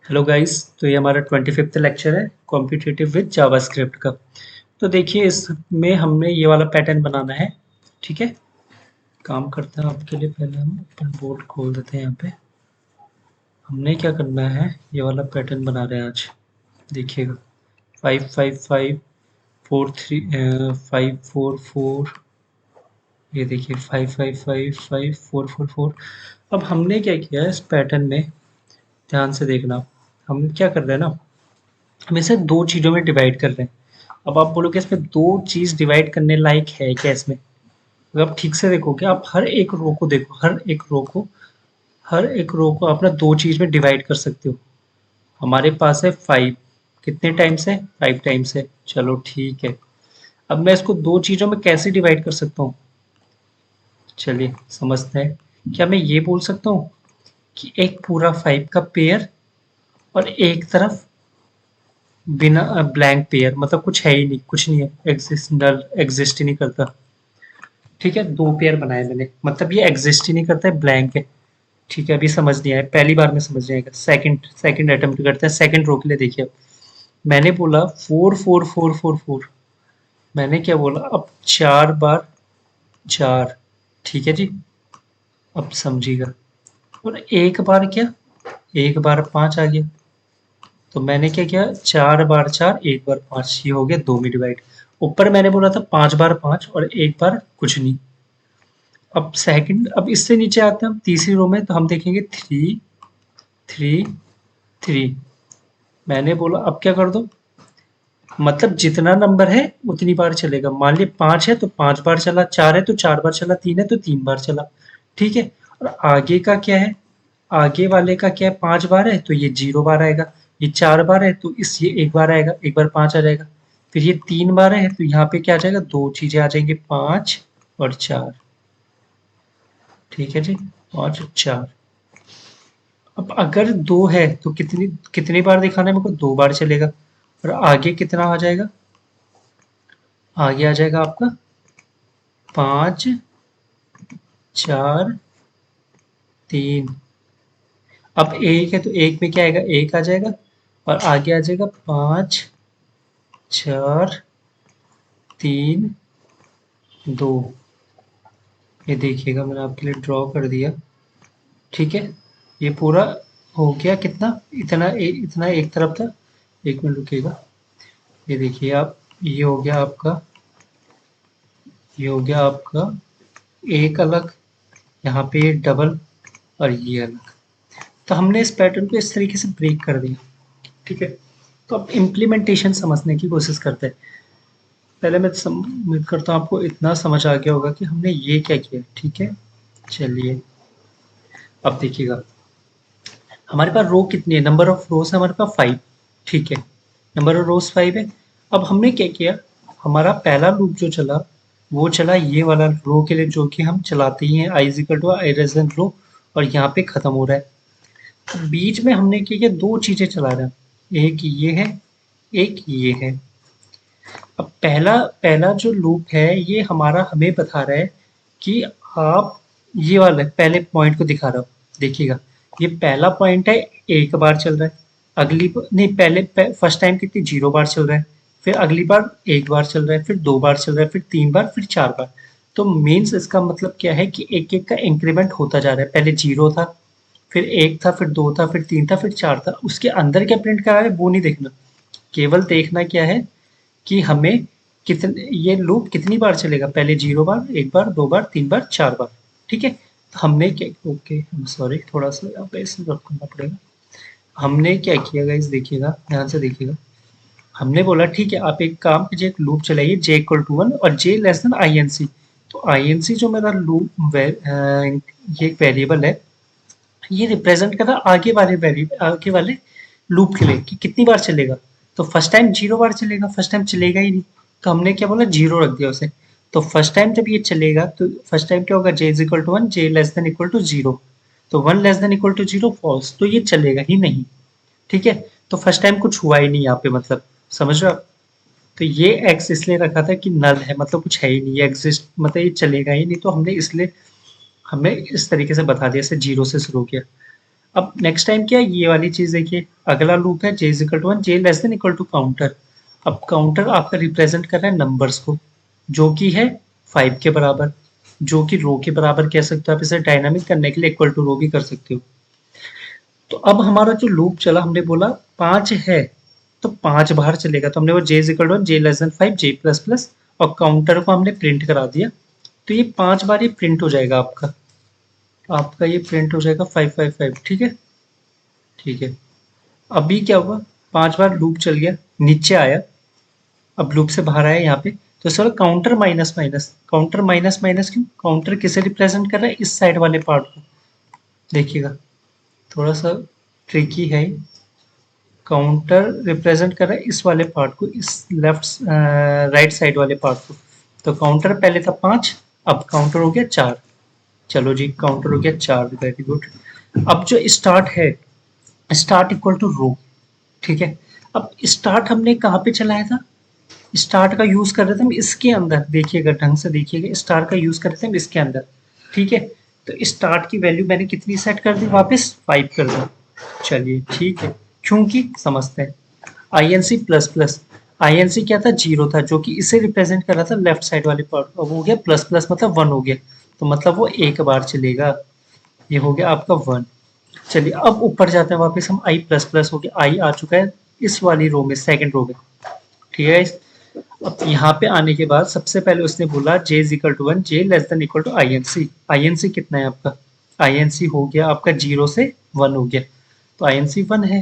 Hello guys. तो ये हमारा 25th लेक्चर है कॉम्पिटिटिव विद जावास्क्रिप्ट का। तो देखिए इसमें हमने ये वाला पैटर्न बनाना है। ठीक है, काम करते हैं आपके लिए। पहले हम ओपन बोर्ड खोल देते हैं। यहाँ पे हमने क्या करना है, ये वाला पैटर्न बना रहे हैं आज। देखिएगा 555 544। ये देखिए 5555 444। अब हमने क्या किया है इस पैटर्न में, ध्यान से देखना। हम क्या कर रहे हैं ना, हम इसे दो चीज़ों में डिवाइड कर रहे हैं। अब आप बोलोगे इसमें दो चीज़ डिवाइड करने लायक है क्या इसमें? अगर आप ठीक से देखोगे, आप हर एक रो को देखो, हर एक रो को आप ना दो चीज़ में डिवाइड कर सकते हो। हमारे पास है 5, कितने टाइम्स है? 5 टाइम्स है। चलो ठीक है, अब मैं इसको दो चीज़ों में कैसे डिवाइड कर सकता हूँ, चलिए समझते हैं। क्या मैं ये बोल सकता हूँ कि एक पूरा 5 का पेयर और एक तरफ बिना ब्लैंक पेयर, मतलब कुछ है ही नहीं, कुछ नहीं है, एग्जिस्ट ही नहीं करता। ठीक है, दो पेयर बनाए मैंने, मतलब ये एग्जिस्ट ही नहीं करता है, ब्लैंक है। ठीक है, अभी समझ नहीं आया, पहली बार में समझ नहीं आएगा। सेकंड सेकंड अटेम्प्ट करते हैं। सेकंड रो के लिए देखिए, अब मैंने बोला 4 4 4 4 4। मैंने क्या बोला, अब 4 बार 4। ठीक है जी, अब समझिएगा। और एक बार क्या, एक बार 5 आ गया। तो मैंने क्या किया, 4 बार 4, एक बार 5, ये हो गया दो में डिवाइड। ऊपर मैंने बोला था 5 बार 5 और एक बार कुछ नहीं। अब सेकंड, अब इससे नीचे आते हैं हम तीसरी रो में, तो हम देखेंगे 3 3 3। मैंने बोला अब क्या कर दो, मतलब जितना नंबर है उतनी बार चलेगा। मान ली 5 है तो 5 बार चला, 4 है तो 4 बार चला, 3 है तो 3 बार चला। ठीक है, और आगे का क्या है, आगे वाले का क्या है, 5 बार है तो ये 0 बार आएगा। ये 4 बार है तो इस ये एक बार आएगा, एक बार 5 आ जाएगा। फिर ये 3 बार है तो यहाँ पे क्या आ जाएगा, दो चीजें आ जाएंगी, 5 और 4। ठीक है जी, 5 और 4। अब अगर 2 है तो कितनी कितनी बार दिखाना है मेरे को, 2 बार चलेगा। और आगे कितना आ जाएगा, आगे आ जाएगा आपका 5 4 3। अब एक है तो एक में क्या आएगा, एक आ जाएगा। और आगे आ जाएगा 5 4 3 2। ये देखिएगा मैंने आपके लिए ड्रॉ कर दिया। ठीक है, ये पूरा हो गया कितना, इतना एक तरफ था। एक मिनट रुकिएगा, ये देखिए आप, ये हो गया आपका, ये हो गया आपका एक अलग, यहाँ पे ये डबल और ये अलग। तो हमने इस पैटर्न को इस तरीके से ब्रेक कर दिया। ठीक है, तो अब इम्प्लीमेंटेशन समझने की कोशिश करते हैं। पहले मैं उम्मीद करता हूँ आपको इतना समझ आ गया होगा कि हमने ये क्या किया। ठीक है, चलिए अब देखिएगा, हमारे पास रो कितनी है, नंबर ऑफ रोज है हमारे पास 5। ठीक है, नंबर ऑफ रोज 5 है। अब हमने क्या किया, हमारा पहला लूप जो चला वो चला ये वाला रो के लिए, जो कि हम चलाते ही हैं, i is equal to i less than row, और यहाँ पे खत्म हो रहा है। बीच में हमने क्या किया, दो चीजें चला रहे हैं, एक ये है, एक ये है। अब पहला पहला जो लूप है ये हमारा हमें बता रहा है कि आप, ये वाला पहले पॉइंट को दिखा रहा हूँ, देखिएगा। ये पहला पॉइंट है, एक बार चल रहा है। नहीं, फर्स्ट टाइम कितनी, 0 बार चल रहा है। फिर अगली बार एक बार चल रहा है, फिर 2 बार चल रहा है, फिर 3 बार, फिर 4 बार। तो मीन्स इसका मतलब क्या है कि एक एक का इंक्रीमेंट होता जा रहा है। पहले 0 था, फिर एक था, फिर 2 था, फिर 3 था, फिर 4 था। उसके अंदर क्या प्रिंट करा है वो नहीं देखना, केवल देखना क्या है कि हमें कितने, ये लूप कितनी बार चलेगा, पहले 0 बार, एक बार, 2 बार, 3 बार, 4 बार। ठीक है, तो हमने क्या, ओके सॉरी, थोड़ा सा यहाँ पे इसे रब करना पड़ेगा। हमने क्या किया गाइस, देखिएगा ध्यान से देखिएगा। हमने बोला ठीक है, आप एक काम कीजिए, एक लूप चलाइए j इक्वल टू 1 और j less than I N C. तो आई एन सी जो मेरा लूप ये एक वेरिएबल है, ये रिप्रेजेंट कर रहा है आगे वाले लूप के लिए कि कितनी बार चलेगा। तो फर्स्ट टाइम 0 बार चलेगा, फर्स्ट टाइम चलेगा ही नहीं। तो हमने क्या बोला, 0 रख दिया उसे। तो फर्स्ट टाइम जब ये चलेगा तो फर्स्ट टाइम क्या होगा, j is equal to 1, j less than equal to 0। तो 1 less than equal to 0 false, तो ये चलेगा ही नहीं। ठीक है, तो फर्स्ट टाइम कुछ हुआ ही नहीं यहाँ पे, मतलब समझ रहे हो आप? तो ये एक्स इसलिए रखा था कि नल है, मतलब कुछ है ही नहीं, ये एग्जिस्ट, मतलब ये चलेगा ही नहीं। तो हमने इसलिए हमें इस तरीके से बता दिया, जैसे 0 से शुरू किया। अब नेक्स्ट टाइम क्या है, ये वाली चीज देखिए, अगला लूप है j is equal to 1, j less than equal to counter. अब काउंटर आपका रिप्रेजेंट कर रहा है नंबर्स को, जो कि है 5 के बराबर, जो कि रो के बराबर कह सकते हो आप, इसे डायनामिक करने के लिए इक्वल टू रो भी कर सकते हो। तो अब हमारा जो लूप चला, हमने बोला 5 है, तो 5 बाहर चलेगा, तो हमने वो j is equal to j less than 5 j plus plus, और काउंटर को हमने प्रिंट करा दिया, तो ये 5 बार ये प्रिंट हो जाएगा आपका, आपका ये प्रिंट हो जाएगा 555, ठीक है। ठीक है, अभी क्या हुआ, 5 बार लूप चल गया, नीचे आया, अब लूप से बाहर आया यहाँ पे, तो sir counter minus minus, counter minus minus क्यों, काउंटर किसे रिप्रेजेंट कर रहा है, इस साइड वाले पार्ट को, देखिएगा थोड़ा सा ट्रिकी है। काउंटर रिप्रेजेंट कर रहा है इस वाले पार्ट को, इस लेफ्ट राइट साइड वाले पार्ट को, तो काउंटर पहले था 5, अब काउंटर हो गया 4। चलो जी, काउंटर हो गया 4, वेरी गुड। अब जो स्टार्ट है, स्टार्ट इक्वल टू रो, ठीक है। अब स्टार्ट हमने कहाँ पे चलाया था, स्टार्ट का यूज कर रहे थे हम इसके अंदर, देखिएगा ढंग से देखिएगा, स्टार का यूज कर रहे थे हम इसके अंदर, ठीक है। तो स्टार्ट की वैल्यू मैंने कितनी सेट कर दी, वापस 5 कर दी। चलिए ठीक है, क्योंकि समझते हैं, I N C plus plus, I N C क्या था, जीरो था, जो कि इसे रिप्रेजेंट कर रहा था लेफ्ट साइड वाले पार्ट, अब हो गया प्लस प्लस, मतलब 1 हो गया, तो मतलब वो एक बार चलेगा, ये हो गया आपका 1। चलिए अब ऊपर जाते हैं वापस हम, आई प्लस प्लस हो गया, आई आ चुका है इस वाली रो में, सेकंड रो में, ठीक है। अब यहाँ पे आने के बाद सबसे पहले उसने बोला j is equal to 1, j less than equal to I N C, I N C कितना है आपका, आई एन सी हो गया आपका 0 से 1 हो गया, तो आई एन सी 1 है।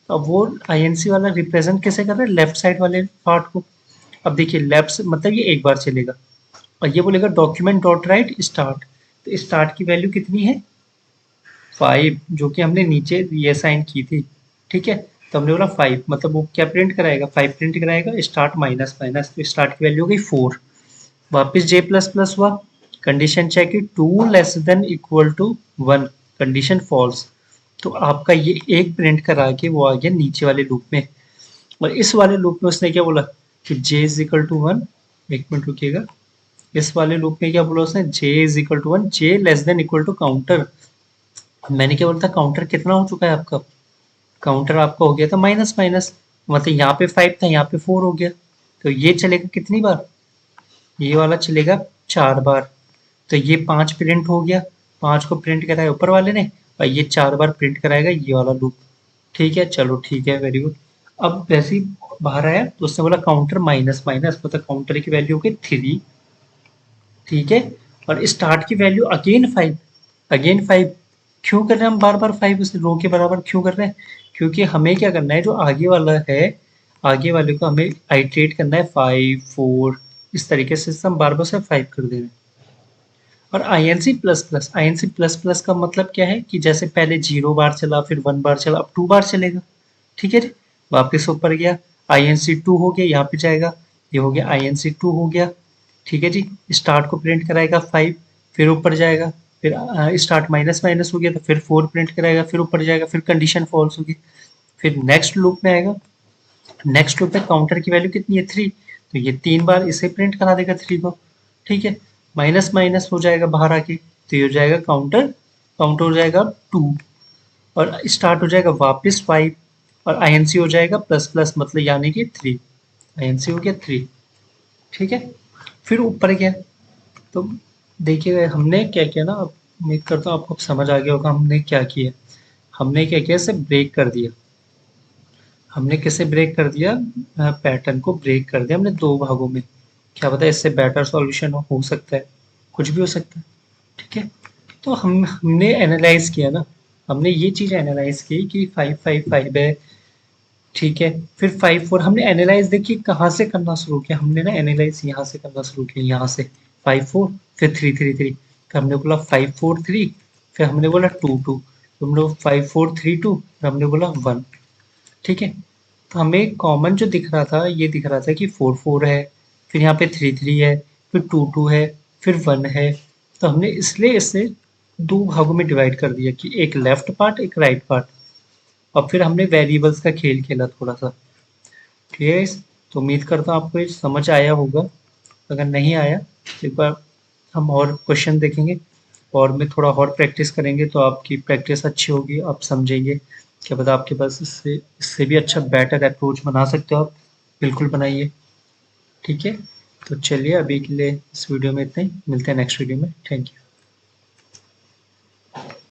अब वो आई एन सी वाला रिप्रेजेंट कैसे कर रहा है, लेफ्ट साइड वाले पार्ट को। अब देखिए लेफ्ट मतलब ये एक बार चलेगा, और ये बोलेगा डॉक्यूमेंट डॉट राइट स्टार्ट, तो स्टार्ट की वैल्यू कितनी है 5, जो कि हमने नीचे ये साइन की थी, ठीक है। तो हमने बोला 5, मतलब वो क्या प्रिंट कराएगा, 5 प्रिंट कराएगा, स्टार्ट माइनस माइनस, तो स्टार्ट की वैल्यू हो गई 4। वापस j प्लस प्लस हुआ, कंडीशन चेक की 2 less than equal to 1, condition false, तो आपका ये एक प्रिंट करा के वो आ गया नीचे वाले लूप में। और इस वाले लूप में उसने क्या बोला कि j इज इक्वल टू 1, एक मिनट रुकिएगा, इस वाले लूप में क्या बोला उसने, j is equal to 1, j less than equal to counter. मैंने क्या बोला था, काउंटर कितना हो चुका है आपका, काउंटर आपका हो गया था माइनस माइनस, मतलब यहाँ पे 5 था, यहाँ पे 4 हो गया, तो ये चलेगा कितनी बार, ये वाला चलेगा 4 बार, तो ये 5 प्रिंट हो गया, 5 को प्रिंट कराया ऊपर वाले ने, और ये 4 बार प्रिंट कराएगा ये वाला लूप, ठीक है। चलो ठीक है, वेरी गुड। अब वैसे ही बाहर आया तो उसने बोला काउंटर माइनस माइनस, मतलब काउंटर की वैल्यू हो गई 3, ठीक है। और स्टार्ट की वैल्यू अगेन 5, अगेन 5, क्यों कर रहे हैं हम बार बार 5 उस रो के बराबर क्यों कर रहे हैं, क्योंकि हमें क्या करना है, जो आगे वाला है, आगे वाले को हमें आइट्रेट करना है 5 4, इस तरीके से हम बार बार से 5 कर दे रहे हैं। और I N C plus plus, I N C plus plus का मतलब क्या है कि जैसे पहले 0 बार चला, फिर 1 बार चला, अब 2 बार चलेगा, ठीक है जी। वापस ऊपर गया, आई एन सी 2 हो गया, यहाँ पे जाएगा, ये हो गया आई एन सी 2 हो गया, ठीक है जी। स्टार्ट को प्रिंट कराएगा 5, फिर ऊपर जाएगा, फिर स्टार्ट माइनस माइनस हो गया, तो फिर 4 प्रिंट कराएगा, फिर ऊपर जाएगा, फिर कंडीशन फॉल्स होगी, फिर नेक्स्ट लूप में आएगा, नेक्स्ट लूप में काउंटर की वैल्यू कितनी है 3, तो ये 3 बार इसे प्रिंट करा देगा 3 को, ठीक है। माइनस माइनस हो जाएगा बाहर आके, तो ये हो जाएगा काउंटर, काउंटर हो जाएगा 2, और स्टार्ट हो जाएगा वापस 5, और आई एन सी हो जाएगा प्लस प्लस, मतलब यानी कि 3, आई एन सी हो गया 3, ठीक है। फिर ऊपर गया, तो देखिए हमने क्या किया ना, अब उम्मीद करता हूँ आपको समझ आ गया होगा हमने क्या किया। हमने क्या किया, इसे ब्रेक कर दिया, हमने किसे ब्रेक कर दिया, पैटर्न को ब्रेक कर दिया हमने दो भागों में, क्या पता इससे बेटर सॉल्यूशन हो सकता है, कुछ भी हो सकता है, ठीक है। तो हमने एनालाइज किया ना, हमने ये चीज़ एनालाइज की कि 5 5 5 है, ठीक है। फिर 5 4 हमने एनालाइज देखिए कहाँ से करना शुरू किया, हमने ना एनालाइज यहाँ से करना शुरू किया, यहाँ से 5 4, फिर 3 3 3, फिर हमने बोला 5 4 3, फिर हमने बोला 2 2, फिर हमने 5 4 3 2, फिर हमने बोला 1, ठीक है। तो हमें कॉमन जो दिख रहा था, ये दिख रहा था कि 4 4 है, फिर यहाँ पे 3 3 है, फिर 2 2 है, फिर 1 है, तो हमने इसलिए इसे दो भागों में डिवाइड कर दिया कि एक लेफ्ट पार्ट एक राइट पार्ट, और फिर हमने वेरिएबल्स का खेल खेला थोड़ा सा, ठीक है। तो उम्मीद करता हूँ आपको ये समझ आया होगा, अगर नहीं आया तो एक बार हम और क्वेश्चन देखेंगे। और में थोड़ा और प्रैक्टिस करेंगे तो आपकी प्रैक्टिस अच्छी होगी, आप समझेंगे, क्या पता आपके पास इससे इससे भी अच्छा बेटर अप्रोच बना सकते हो आप, बिल्कुल बनाइए। ठीक है, तो चलिए अभी के लिए इस वीडियो में इतना ही, मिलते हैं नेक्स्ट वीडियो में। Thank you.